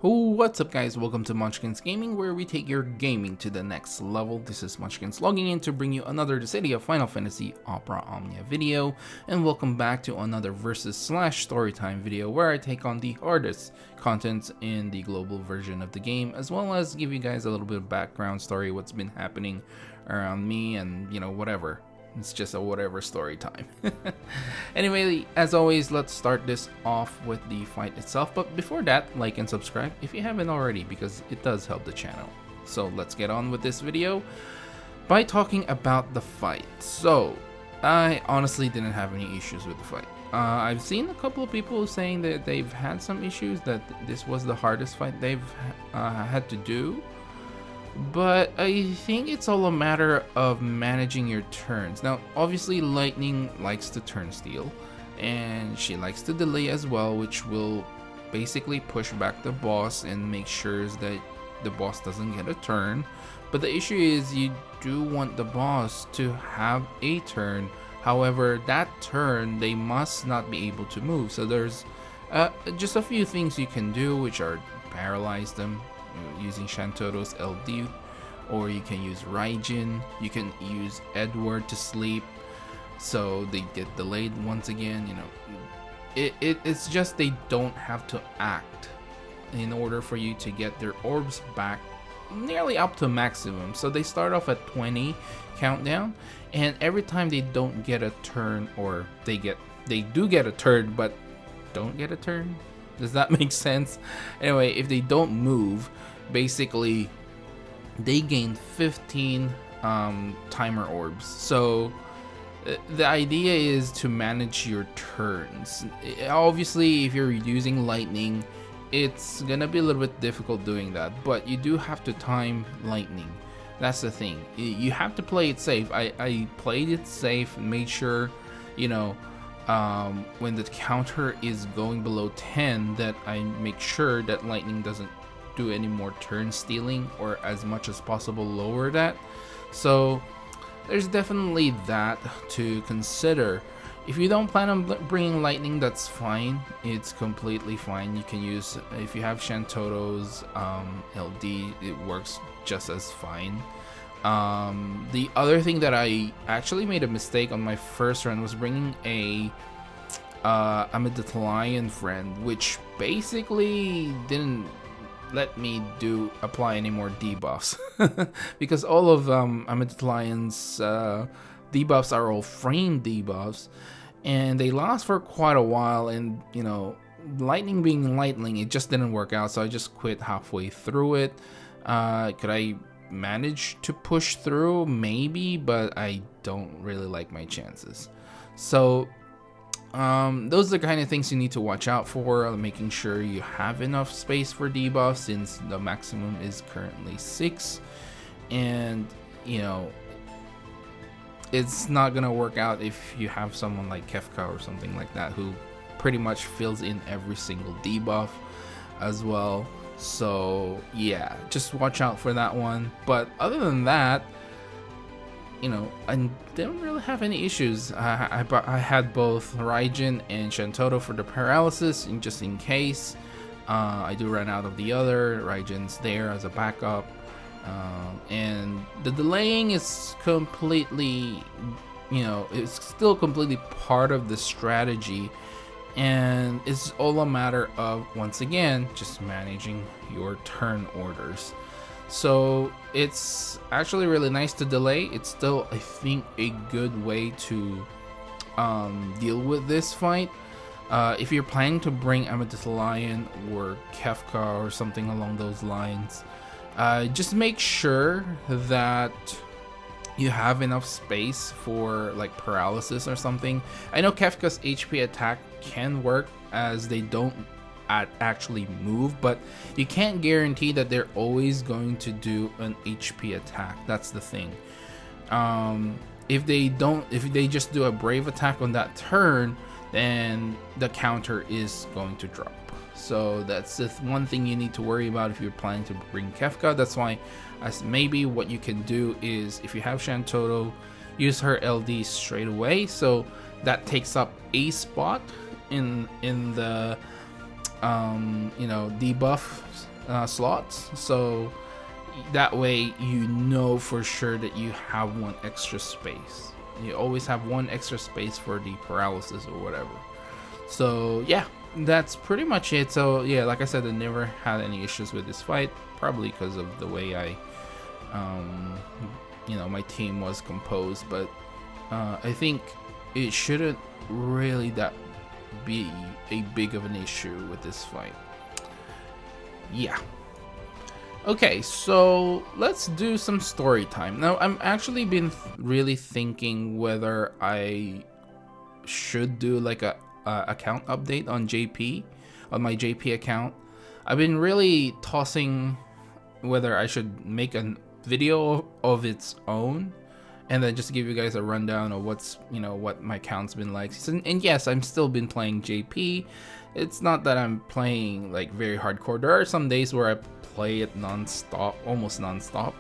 What's up guys, welcome to Munchkins Gaming, where we take your gaming to the next level. This is Munchkins logging in to bring you another Dissidia Final Fantasy Opera Omnia video, and welcome back to another versus / storytime video where I take on the hardest contents in the global version of the game, as well as give you guys a little bit of background story, what's been happening around me, and you know, whatever. It's just a whatever story time. Anyway, as always, let's start this off with the fight itself. But before that, like and subscribe if you haven't already, because it does help the channel. So let's get on with this video by talking about the fight. So I honestly didn't have any issues with the fight. I've seen a couple of people saying that they've had some issues, that this was the hardest fight they've had to do. But I think it's all a matter of managing your turns. Now, obviously, Lightning likes to turn steal, and she likes to delay as well, which will basically push back the boss and make sure that the boss doesn't get a turn. But the issue is you do want the boss to have a turn. However, that turn, they must not be able to move. So there's just a few things you can do, which are paralyze them using Shantotto's LD, or you can use Raijin. You can use Edward to sleep, so they get delayed once again. You know, it's just they don't have to act in order for you to get their orbs back nearly up to maximum. So they start off at 20 countdown, and every time they don't get a turn, or they do get a turn but don't get a turn. Does that make sense? Anyway, if they don't move, basically they gain 15 timer orbs. So the idea is to manage your turns. Obviously, if you're using Lightning, it's gonna be a little bit difficult doing that, but you do have to time Lightning. That's the thing. You have to play it safe. I played it safe and made sure, you know, when the counter is going below 10, that I make sure that Lightning doesn't do any more turn stealing, or as much as possible lower that. So there's definitely that to consider. If you don't plan on bringing Lightning, that's fine. It's completely fine. You can use, if you have Shantotto's LD, it works just as fine. The other thing that I actually made a mistake on my first run was bringing a Kamlanaut friend, which basically didn't let me apply any more debuffs because all of Kamlanaut's debuffs are all frame debuffs, and they last for quite a while. And you know, Lightning being Lightning, it just didn't work out, so I just quit halfway through it. Could I manage to push through? Maybe, but I don't really like my chances. So those are the kind of things you need to watch out for, making sure you have enough space for debuffs, since the maximum is currently 6, and you know, it's not gonna work out if you have someone like Kefka or something like that, who pretty much fills in every single debuff as well. So yeah, just watch out for that one. But other than that, you know, I didn't really have any issues. I had both Raijin and Shantotto for the paralysis, and just in case I do run out of the other, Raijin's there as a backup. And the delaying is completely, you know, it's still completely part of the strategy, and it's all a matter of, once again, just managing your turn orders. So it's actually really nice to delay. It's still, I think, a good way to deal with this fight. If you're planning to bring Kamlanaut or Kefka or something along those lines, just make sure that you have enough space for like paralysis or something. I know Kefka's HP attack can work, as they don't actually move, but you can't guarantee that they're always going to do an HP attack. That's the thing. If they just do a brave attack on that turn, then the counter is going to drop. So that's the one thing you need to worry about if you're planning to bring Kefka. That's why maybe what you can do is, if you have Shantotto, use her LD straight away, so that takes up a spot in the you know, debuff slots, so that way you know for sure that you have one extra space. You always have one extra space for the paralysis or whatever. So yeah, that's pretty much it. So yeah, like I said, I never had any issues with this fight, probably because of the way I you know, my team was composed, but I think it shouldn't really that be a big of an issue with this fight. Yeah. Okay, so let's do some story time. Now, I'm actually been really thinking whether I should do like a account update on JP, on my JP account. I've been really tossing whether I should make a video of its own and then just give you guys a rundown of what's, you know, what my account's been like. And yes, I'm still been playing JP. It's not that I'm playing like very hardcore. There are some days where I play it non-stop, almost non-stop,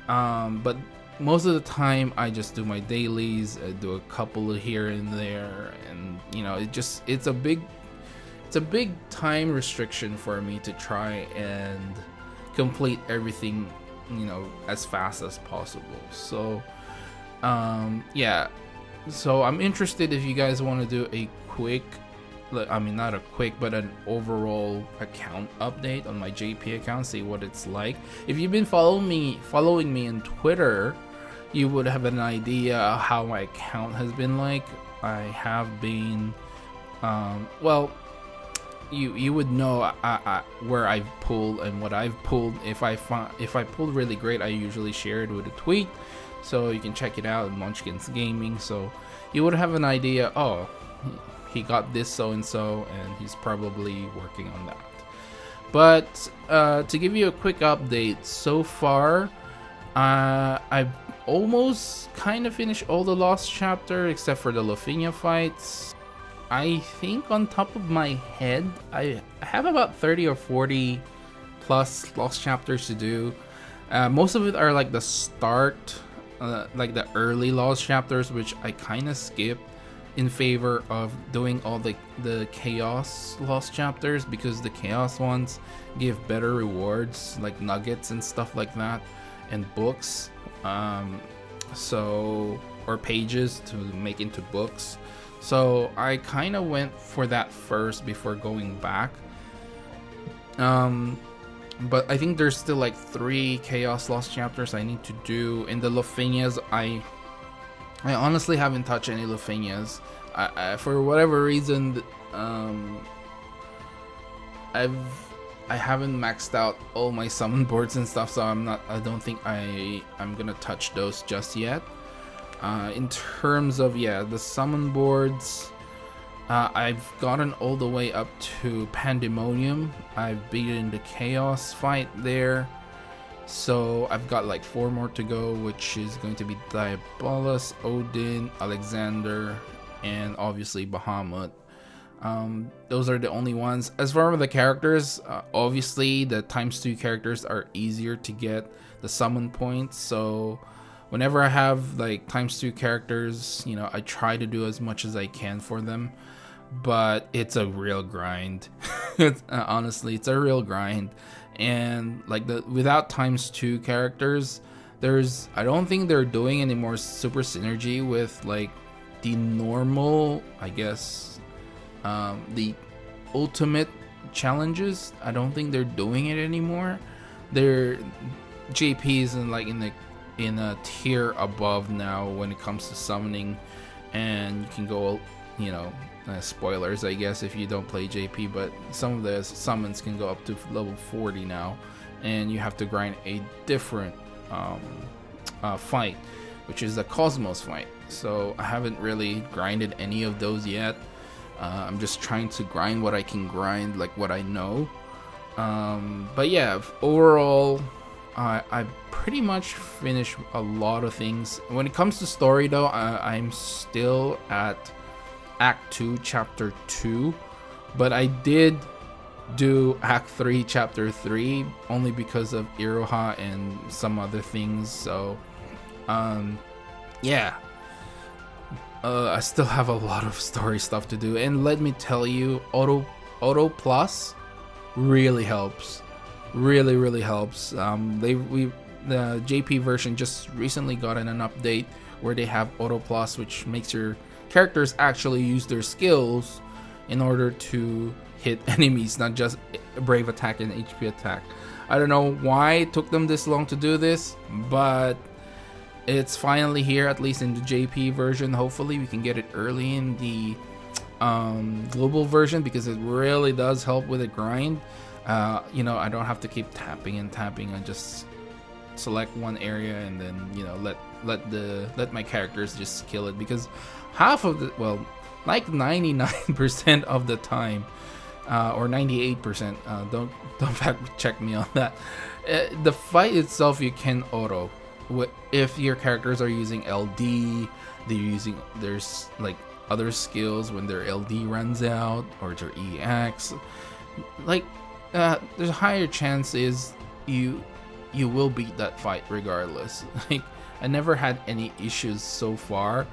but most of the time I just do my dailies. I do a couple here and there, and you know, it's a big time restriction for me to try and complete everything, you know, as fast as possible. So yeah, so I'm interested if you guys want to do a quick, I mean not a quick, but an overall account update on my JP account, see what it's like. If you've been following me on Twitter, you would have an idea how my account has been like. I have been well, you would know where I've pulled and what I've pulled. If I pulled really great, I usually share it with a tweet, so you can check it out in Munchkin's Gaming, so you would have an idea, oh, he got this so and so, and he's probably working on that. But to give you a quick update, so far I've almost kind of finished all the lost chapter except for the Lufenia fights. I think on top of my head I have about 30 or 40 plus lost chapters to do. Most of it are like the start, like the early lost chapters, which I kind of skipped in favor of doing all the chaos lost chapters, because the chaos ones give better rewards like nuggets and stuff like that, and books, so, or pages to make into books. So I kind of went for that first before going back. But I think there's still like 3 chaos lost chapters I need to do. In the Lufenias, I honestly haven't touched any Lufenias. I for whatever reason, I haven't maxed out all my summon boards and stuff, so I don't think I'm gonna touch those just yet. In terms of, yeah, the summon boards, I've gotten all the way up to Pandemonium. I've beaten the chaos fight there, so I've got like 4 more to go, which is going to be Diabolus, Odin, Alexander, and obviously Bahamut. Those are the only ones. As far as the characters, obviously the ×2 characters are easier to get the summon points, so whenever I have like ×2 characters, you know, I try to do as much as I can for them, but it's a real grind. Honestly, it's a real grind. And like without ×2 characters, I don't think they're doing any more super synergy with like the normal, I guess, the ultimate challenges. I don't think they're doing it anymore. They're JP's and like in a tier above now when it comes to summoning, and you can go, you know, spoilers I guess if you don't play JP, but some of the summons can go up to level 40 now, and you have to grind a different fight, which is the Cosmos fight. So I haven't really grinded any of those yet. I'm just trying to grind what I can grind, like what I know. But yeah, overall I pretty much finished a lot of things. When it comes to story though, I'm still at Act 2 Chapter 2, but I did do Act 3 Chapter 3 only because of Iroha and some other things. So yeah, I still have a lot of story stuff to do, and let me tell you, Auto Plus really helps. Really helps. The JP version just recently got an update where they have Auto Plus, which makes your characters actually use their skills in order to hit enemies, not just brave attack and HP attack. I don't know why it took them this long to do this, but it's finally here, at least in the JP version. Hopefully we can get it early in the global version, because it really does help with the grind. You know, I don't have to keep tapping and tapping. I just select one area and then, you know, let my characters just kill it, because half of the, well, like 99% of the time, or 98%, don't fact check me on that, the fight itself you can auto if your characters are using LD. There's like other skills when their LD runs out, or their EX, like there's a higher chances you will beat that fight regardless. Like, I never had any issues so far,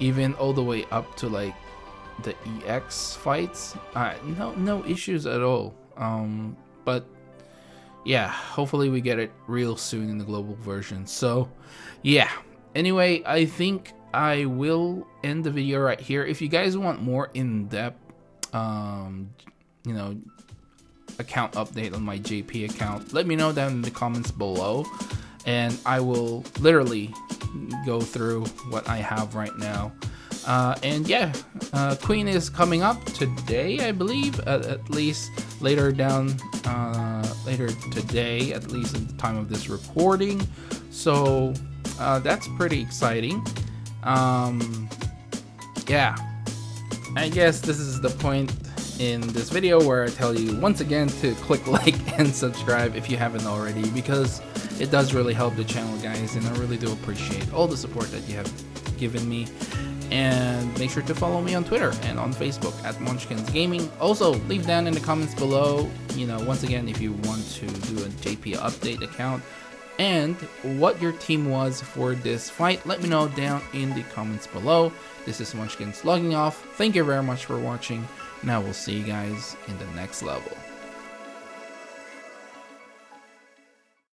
even all the way up to like the EX fights. No issues at all. But yeah, hopefully we get it real soon in the global version. So yeah, anyway, I think I will end the video right here. If you guys want more in-depth you know, account update on my JP account, let me know down in the comments below, and I will literally go through what I have right now. And yeah, Queen is coming up today, I believe, at least later later today, at least at the time of this recording. So that's pretty exciting. Yeah, I guess this is the point in this video where I tell you once again to click like and subscribe if you haven't already, because it does really help the channel, guys, and I really do appreciate all the support that you have given me. And make sure to follow me on Twitter and on Facebook at Munchkins Gaming. Also, leave down in the comments below, you know, once again, if you want to do a JP update account and what your team was for this fight. Let me know down in the comments below. This is Munchkins logging off. Thank you very much for watching, and I will see you guys in the next level.